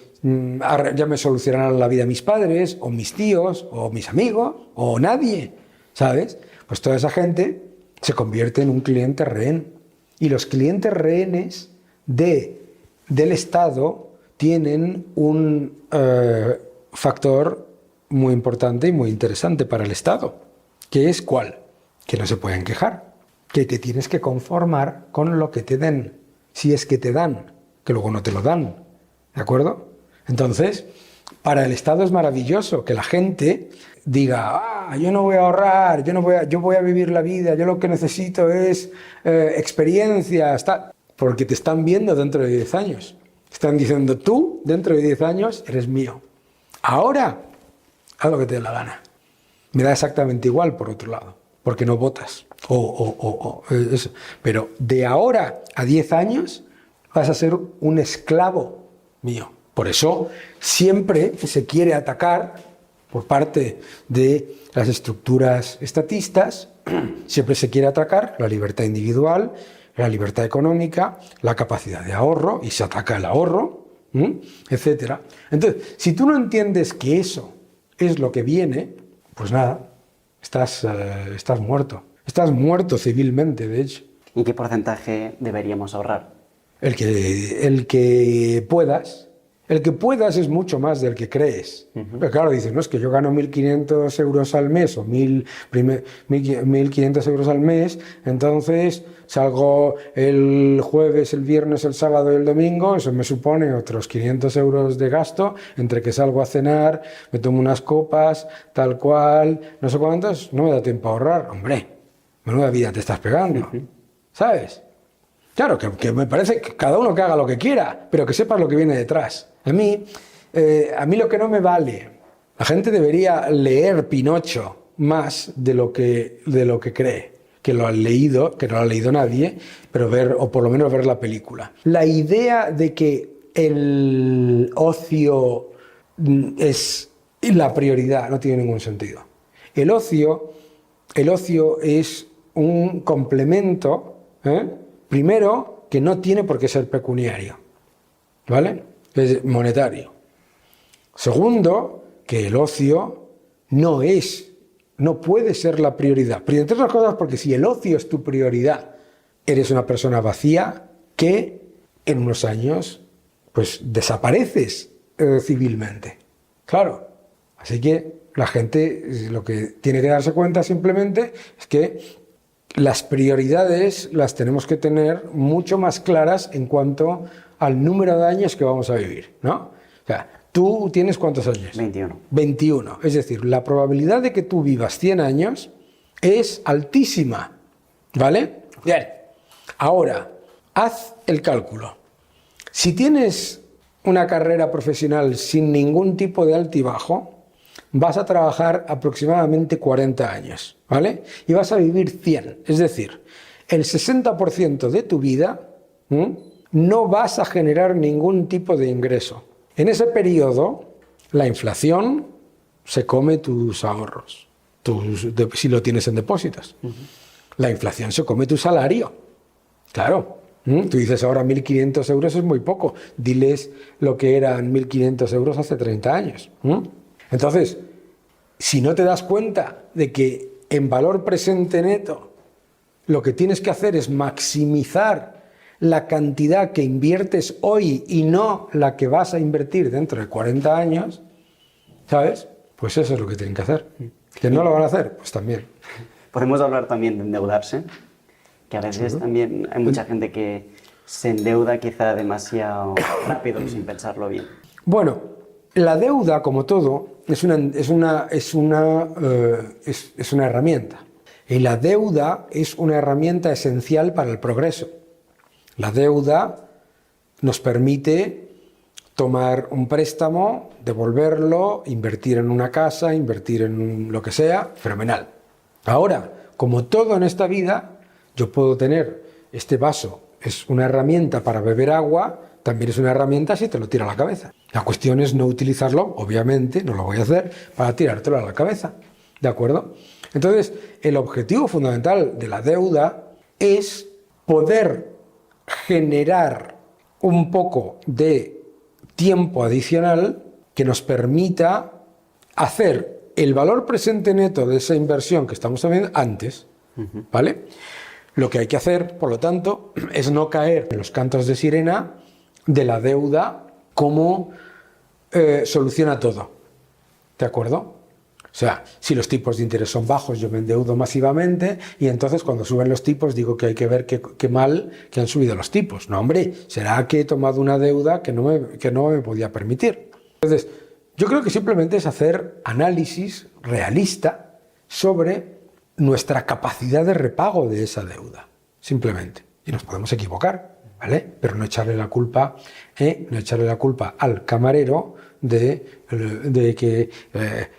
solucionarán la vida mis padres, o mis tíos, o mis amigos, o nadie, ¿sabes? Pues toda esa gente se convierte en un cliente rehén. Y los clientes rehenes del Estado tienen un factor muy importante y muy interesante para el Estado, que es ¿cuál? Que no se pueden quejar, que te tienes que conformar con lo que te den, si es que te dan, que luego no te lo dan, ¿de acuerdo? Entonces, para el Estado es maravilloso que la gente diga, yo no voy a ahorrar, yo voy a vivir la vida, yo lo que necesito es experiencia, porque te están viendo dentro de 10 años. Están diciendo, tú, dentro de 10 años, eres mío. Ahora, haz lo que te dé la gana. Me da exactamente igual, por otro lado, porque no votas. Eso. Pero de ahora a 10 años vas a ser un esclavo mío. Por eso siempre se quiere atacar por parte de las estructuras estatistas, siempre se quiere atacar la libertad individual, la libertad económica, la capacidad de ahorro, y se ataca el ahorro, etc. Entonces, si tú no entiendes que eso es lo que viene, pues nada, estás muerto. Estás muerto civilmente, de hecho. ¿Y qué porcentaje deberíamos ahorrar? El que puedas. El que puedas es mucho más del que crees. Uh-huh. Pero claro, dices, no, es que yo gano 1.500 euros al mes o 1.500 euros al mes, entonces salgo el jueves, el viernes, el sábado y el domingo, eso me supone otros 500 euros de gasto, entre que salgo a cenar, me tomo unas copas, tal cual, no sé cuántos, no me da tiempo a ahorrar. Hombre, menuda vida te estás pegando, uh-huh. ¿Sabes? Claro, que me parece que cada uno que haga lo que quiera, pero que sepas lo que viene detrás. A mí lo que no me vale, la gente debería leer Pinocho más de lo que cree, que lo han leído, que no lo ha leído nadie, pero o por lo menos ver la película. La idea de que el ocio es la prioridad no tiene ningún sentido. El ocio es un complemento, primero, que no tiene por qué ser pecuniario, ¿vale? Es monetario. Segundo, que el ocio no puede ser la prioridad. Pero entre otras cosas, porque si el ocio es tu prioridad, eres una persona vacía que en unos años pues desapareces civilmente. Claro. Así que la gente lo que tiene que darse cuenta simplemente es que las prioridades las tenemos que tener mucho más claras en cuanto al número de años que vamos a vivir, ¿no? O sea, ¿tú tienes cuántos años? 21. 21. Es decir, la probabilidad de que tú vivas 100 años es altísima, ¿vale? Bien. Ahora, haz el cálculo. Si tienes una carrera profesional sin ningún tipo de altibajo, vas a trabajar aproximadamente 40 años, ¿vale? Y vas a vivir 100. Es decir, el 60% de tu vida no vas a generar ningún tipo de ingreso. En ese periodo, la inflación se come tus ahorros, si lo tienes en depósitos. Uh-huh. La inflación se come tu salario. Claro. Tú dices ahora 1.500 euros es muy poco. Diles lo que eran 1.500 euros hace 30 años. Entonces, si no te das cuenta de que en valor presente neto lo que tienes que hacer es maximizar la cantidad que inviertes hoy y no la que vas a invertir dentro de 40 años, ¿sabes? Pues eso es lo que tienen que hacer. ¿Que no lo van a hacer? Pues también. Podemos hablar también de endeudarse, que a veces también hay mucha gente que se endeuda quizá demasiado rápido sin pensarlo bien. Bueno, la deuda, como todo, es una herramienta. Y la deuda es una herramienta esencial para el progreso. La deuda nos permite tomar un préstamo, devolverlo, invertir en una casa, invertir en lo que sea, fenomenal. Ahora, como todo en esta vida, yo puedo tener este vaso, es una herramienta para beber agua, también es una herramienta si te lo tira a la cabeza. La cuestión es no utilizarlo, obviamente, no lo voy a hacer, para tirártelo a la cabeza. ¿De acuerdo? Entonces, el objetivo fundamental de la deuda es poder generar un poco de tiempo adicional que nos permita hacer el valor presente neto de esa inversión que estamos haciendo antes, ¿vale? Lo que hay que hacer, por lo tanto, es no caer en los cantos de sirena de la deuda como soluciona todo, ¿de acuerdo? O sea, si los tipos de interés son bajos, yo me endeudo masivamente y entonces cuando suben los tipos digo que hay que ver qué mal que han subido los tipos. No, hombre, será que he tomado una deuda que no me podía permitir. Entonces, yo creo que simplemente es hacer análisis realista sobre nuestra capacidad de repago de esa deuda, simplemente. Y nos podemos equivocar, ¿vale? Pero no echarle la culpa, al camarero de que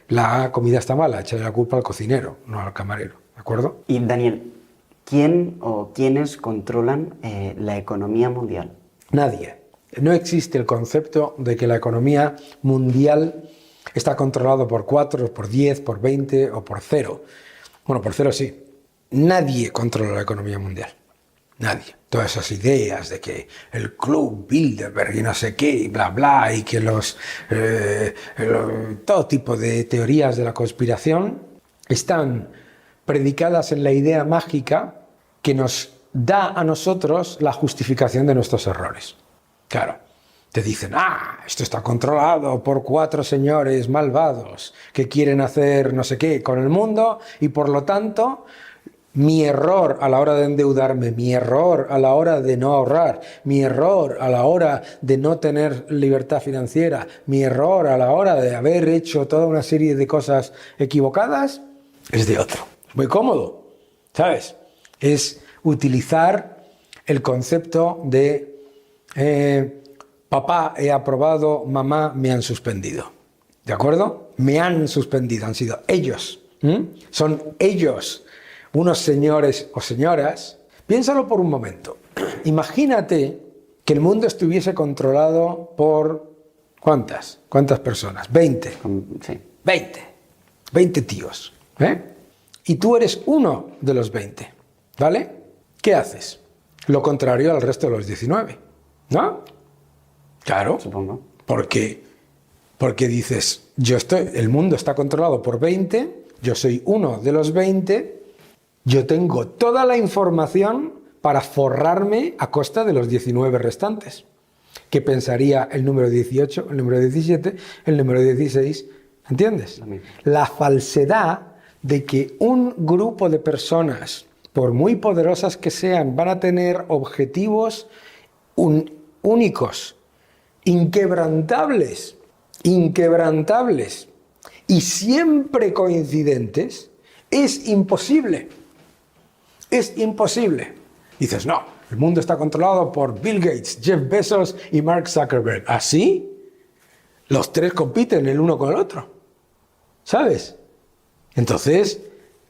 la comida está mala, echarle la culpa al cocinero, no al camarero, ¿de acuerdo? Y Daniel, ¿quién o quiénes controlan la economía mundial? Nadie. No existe el concepto de que la economía mundial está controlado por 4, por 10, por 20 o por 0. Bueno, por 0 sí. Nadie controla la economía mundial. Nadie. Todas esas ideas de que el Club Bilderberg y no sé qué, y bla, bla, y que todo tipo de teorías de la conspiración están predicadas en la idea mágica que nos da a nosotros la justificación de nuestros errores. Claro, te dicen, esto está controlado por 4 señores malvados que quieren hacer no sé qué con el mundo y por lo tanto mi error a la hora de endeudarme, mi error a la hora de no ahorrar, mi error a la hora de no tener libertad financiera, mi error a la hora de haber hecho toda una serie de cosas equivocadas, es de otro. Es muy cómodo, ¿sabes? Es utilizar el concepto de papá he aprobado, mamá me han suspendido. ¿De acuerdo? Me han suspendido, han sido ellos. Son ellos. Unos señores o señoras, piénsalo por un momento. Imagínate que el mundo estuviese controlado por ¿cuántas? ¿Cuántas personas? 20. Sí. 20 tíos. Y tú eres uno de los 20. ¿Vale? ¿Qué haces? Lo contrario al resto de los 19. ¿No? Claro. Supongo. Porque dices, el mundo está controlado por 20, yo soy uno de los 20. Yo tengo toda la información para forrarme a costa de los 19 restantes. ¿Qué pensaría el número 18, el número 17, el número 16? ¿Entiendes? La falsedad de que un grupo de personas, por muy poderosas que sean, van a tener objetivos únicos, inquebrantables, y siempre coincidentes, es imposible. Es imposible. Dices, no, el mundo está controlado por Bill Gates, Jeff Bezos y Mark Zuckerberg. ¿Así? Los 3 compiten el uno con el otro. ¿Sabes? Entonces,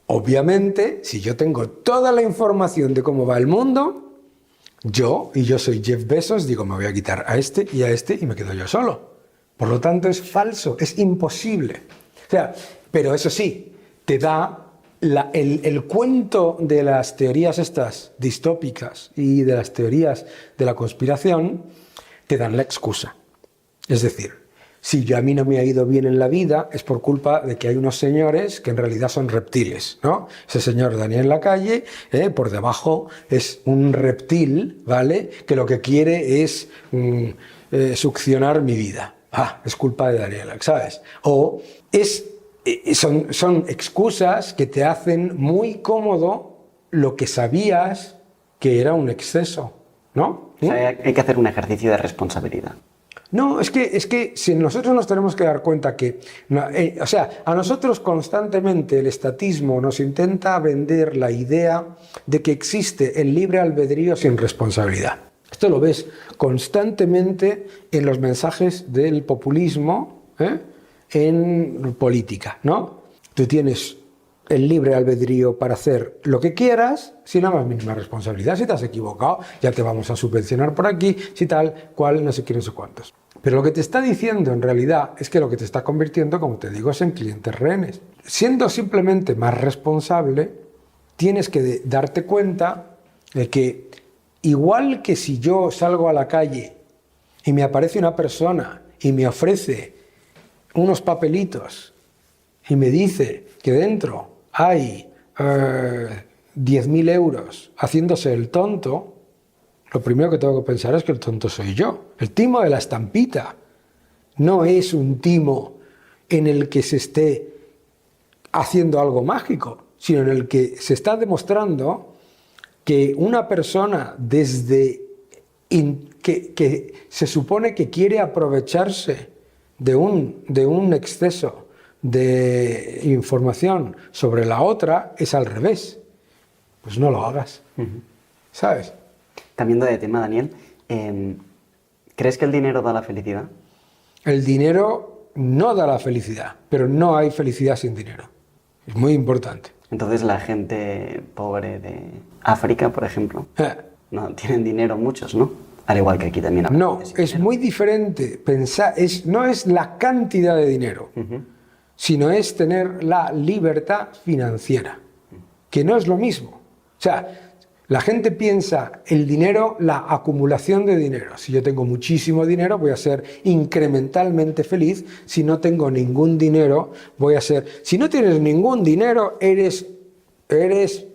obviamente, si yo tengo toda la información de cómo va el mundo, yo soy Jeff Bezos, digo, me voy a quitar a este y me quedo yo solo. Por lo tanto, es falso, es imposible. O sea, pero eso sí, te da el cuento de las teorías estas distópicas y de las teorías de la conspiración te dan la excusa. Es decir, si yo, a mí no me ha ido bien en la vida, es por culpa de que hay unos señores que en realidad son reptiles, ¿no? Ese señor Daniel Lacalle, por debajo, es un reptil, ¿vale? Que lo que quiere es succionar mi vida. Ah, es culpa de Daniel, ¿sabes? O son excusas que te hacen muy cómodo lo que sabías que era un exceso, ¿no? O sea, hay que hacer un ejercicio de responsabilidad. No, es que si nosotros nos tenemos que dar cuenta que, o sea, a nosotros constantemente el estatismo nos intenta vender la idea de que existe el libre albedrío sin responsabilidad. Esto lo ves constantemente en los mensajes del populismo, en política, ¿no? Tú tienes el libre albedrío para hacer lo que quieras sin la más mínima responsabilidad. Si te has equivocado, ya te vamos a subvencionar por aquí, si tal, cual, no sé qué, no sé cuántos. Pero lo que te está diciendo en realidad es que lo que te está convirtiendo, como te digo, es en clientes rehenes. Siendo simplemente más responsable, tienes que darte cuenta de que igual que si yo salgo a la calle y me aparece una persona y me ofrece unos papelitos y me dice que dentro hay 10.000 euros haciéndose el tonto, lo primero que tengo que pensar es que el tonto soy yo. El timo de la estampita no es un timo en el que se esté haciendo algo mágico, sino en el que se está demostrando que una persona que se supone que quiere aprovecharse de un exceso de información sobre la otra es al revés. Pues no lo hagas, ¿sabes? Cambiando de tema, Daniel, ¿crees que el dinero da la felicidad? El dinero no da la felicidad, pero no hay felicidad sin dinero. Es muy importante. Entonces la gente pobre de África, por ejemplo, no tienen dinero muchos, ¿no? Al igual que aquí también. No, es muy diferente pensar, no es la cantidad de dinero, sino es tener la libertad financiera, que no es lo mismo. O sea, la gente piensa el dinero, la acumulación de dinero. Si yo tengo muchísimo dinero, voy a ser incrementalmente feliz. Si no tengo ningún dinero, voy a ser... Si no tienes ningún dinero, eres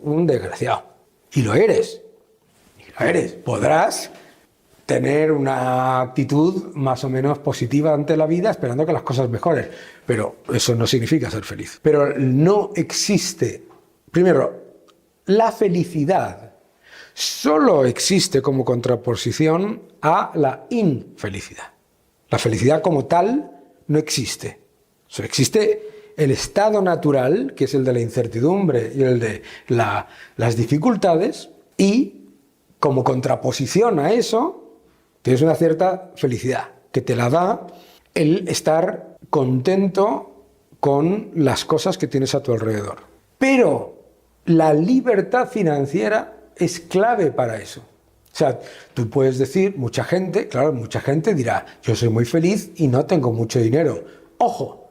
un desgraciado. Y lo eres. Podrás tener una actitud más o menos positiva ante la vida, esperando que las cosas mejoren. Pero eso no significa ser feliz. Pero no existe... Primero, la felicidad solo existe como contraposición a la infelicidad. La felicidad como tal no existe. Solo existe el estado natural, que es el de la incertidumbre y el de las dificultades, y como contraposición a eso, tienes una cierta felicidad, que te la da el estar contento con las cosas que tienes a tu alrededor. Pero la libertad financiera es clave para eso. O sea, tú puedes decir, mucha gente dirá, yo soy muy feliz y no tengo mucho dinero. Ojo,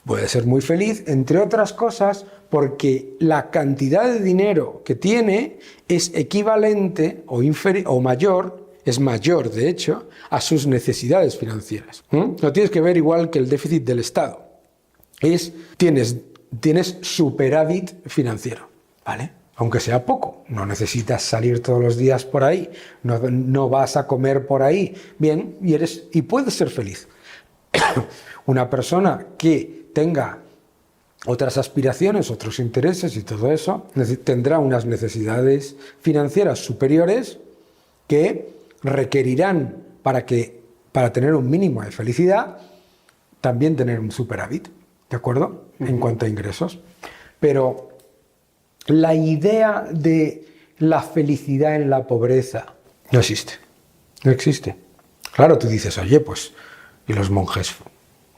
puede ser muy feliz, entre otras cosas, porque la cantidad de dinero que tiene es equivalente o mayor, es mayor de hecho, a sus necesidades financieras. Lo tienes que ver igual que el déficit del Estado. Tienes superávit financiero, ¿vale? Aunque sea poco, no necesitas salir todos los días por ahí, no vas a comer por ahí, bien, y puedes ser feliz. Una persona que tenga otras aspiraciones, otros intereses y todo eso, tendrá unas necesidades financieras superiores que requerirán para tener un mínimo de felicidad, también tener un superávit, ¿de acuerdo? En cuanto a ingresos. Pero la idea de la felicidad en la pobreza no existe. No existe. Claro, tú dices, oye, pues, ¿y los monjes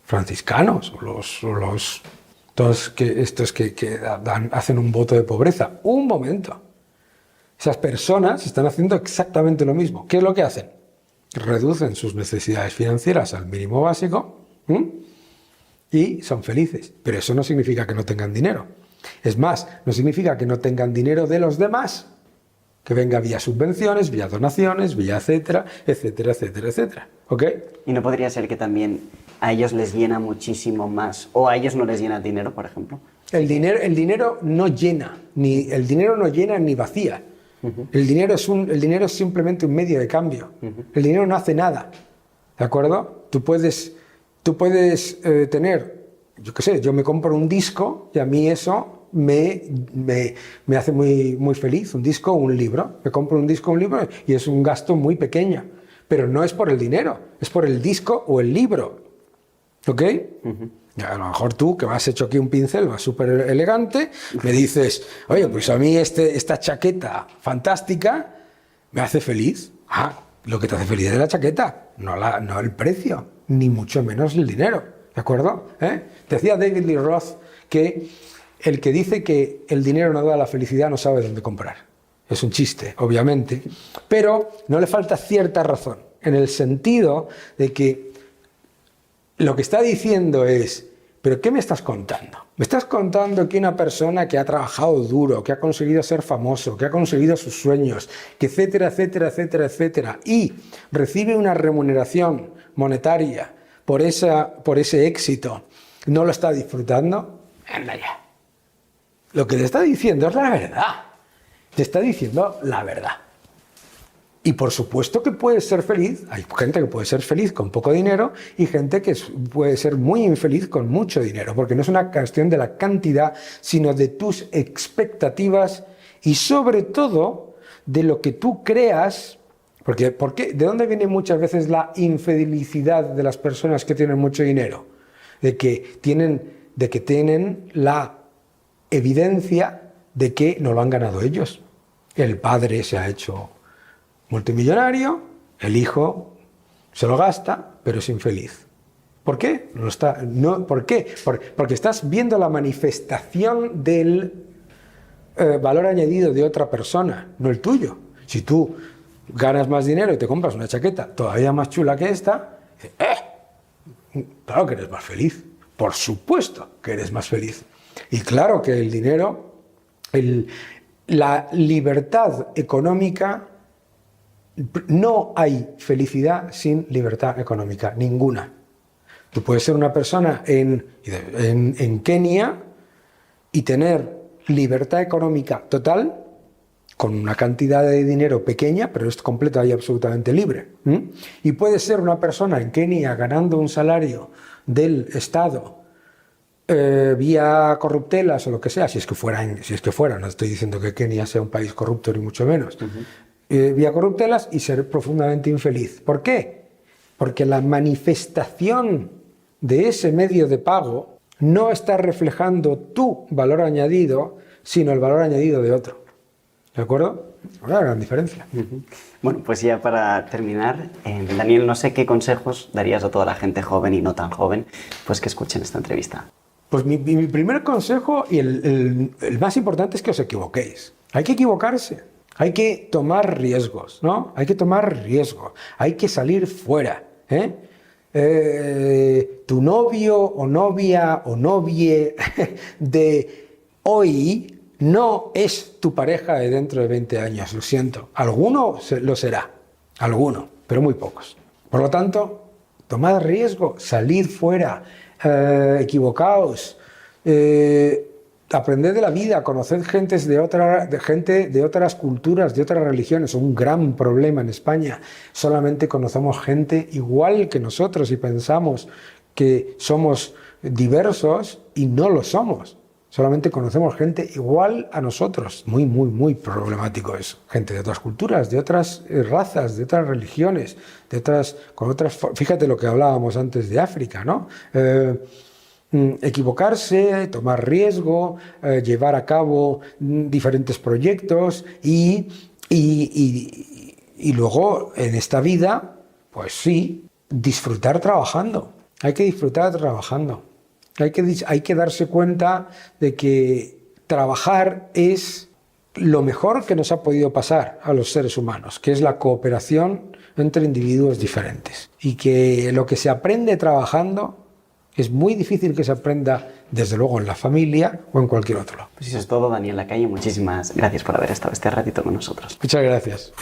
franciscanos? O todos estos que hacen un voto de pobreza. Un momento. Esas personas están haciendo exactamente lo mismo. ¿Qué es lo que hacen? Reducen sus necesidades financieras al mínimo básico y son felices. Pero eso no significa que no tengan dinero. Es más, no significa que no tengan dinero de los demás, que venga vía subvenciones, vía donaciones, vía etcétera, etcétera, etcétera, etcétera. ¿Ok? ¿Y no podría ser que también a ellos les llena muchísimo más, o a ellos no les llena el dinero, por ejemplo. El dinero no llena, ni vacía. El dinero es simplemente un medio de cambio. El dinero no hace nada, ¿de acuerdo? Tú puedes tener, yo qué sé, yo me compro un disco y a mí eso me hace muy, muy feliz, un disco o un libro. Me compro un disco o un libro y es un gasto muy pequeño, pero no es por el dinero, es por el disco o el libro, ¿ok? A lo mejor tú, que vas hecho aquí un pincel, vas súper elegante, me dices, oye, pues a mí esta chaqueta fantástica me hace feliz. Ah, lo que te hace feliz es la chaqueta, no el precio, ni mucho menos el dinero, ¿de acuerdo? Decía David Lee Roth que el que dice que el dinero no da la felicidad no sabe dónde comprar. Es un chiste, obviamente, pero no le falta cierta razón, en el sentido de que lo que está diciendo es, ¿pero qué me estás contando? Me estás contando que una persona que ha trabajado duro, que ha conseguido ser famoso, que ha conseguido sus sueños, que etcétera, etcétera, etcétera, etcétera, y recibe una remuneración monetaria por ese éxito, ¿no lo está disfrutando? Anda ya. Lo que te está diciendo es la verdad. Te está diciendo la verdad. Y por supuesto que puedes ser feliz, hay gente que puede ser feliz con poco dinero y gente que puede ser muy infeliz con mucho dinero, porque no es una cuestión de la cantidad, sino de tus expectativas y sobre todo de lo que tú creas, porque ¿de dónde viene muchas veces la infelicidad de las personas que tienen mucho dinero? De que tienen la evidencia de que no lo han ganado ellos. El padre se ha hecho multimillonario, el hijo se lo gasta, pero es infeliz. ¿Por qué? ¿Por qué? Porque estás viendo la manifestación del valor añadido de otra persona, no el tuyo. Si tú ganas más dinero y te compras una chaqueta todavía más chula que esta, claro que eres más feliz. Por supuesto que eres más feliz. Y claro que el dinero, la libertad económica, no hay felicidad sin libertad económica, ninguna. Tú puedes ser una persona en Kenia y tener libertad económica total, con una cantidad de dinero pequeña, pero es completa y absolutamente libre. Y puedes ser una persona en Kenia ganando un salario del Estado vía corruptelas o lo que sea, si es que fuera, no estoy diciendo que Kenia sea un país corrupto ni mucho menos, vía corruptelas y ser profundamente infeliz. ¿Por qué? Porque la manifestación de ese medio de pago no está reflejando tu valor añadido, sino el valor añadido de otro. ¿De acuerdo? Una gran diferencia. Bueno, pues ya para terminar, Daniel, no sé qué consejos darías a toda la gente joven y no tan joven, pues que escuchen esta entrevista. Pues mi primer consejo y el más importante es que os equivoquéis. Hay que equivocarse. Hay que tomar riesgos, ¿no? Hay que tomar riesgo. Hay que salir fuera. Tu novio o novia o novie de hoy no es tu pareja de dentro de 20 años, lo siento. Alguno lo será, alguno, pero muy pocos. Por lo tanto, tomad riesgo, salid fuera, equivocaos, aprended de la vida, conoced gente de otras culturas, de otras religiones. Un gran problema en España. Solamente conocemos gente igual que nosotros y pensamos que somos diversos y no lo somos. Solamente conocemos gente igual a nosotros. Muy, muy, muy problemático eso. Gente de otras culturas, de otras razas, de otras religiones, fíjate lo que hablábamos antes de África, ¿no? Equivocarse, tomar riesgo, llevar a cabo diferentes proyectos y luego en esta vida, pues sí, disfrutar trabajando. Hay que disfrutar trabajando. Hay que darse cuenta de que trabajar es lo mejor que nos ha podido pasar a los seres humanos, que es la cooperación entre individuos diferentes. Y que lo que se aprende trabajando es muy difícil que se aprenda, desde luego, en la familia o en cualquier otro lado. Pues eso es todo, Daniel Lacalle. Muchísimas gracias por haber estado este ratito con nosotros. Muchas gracias.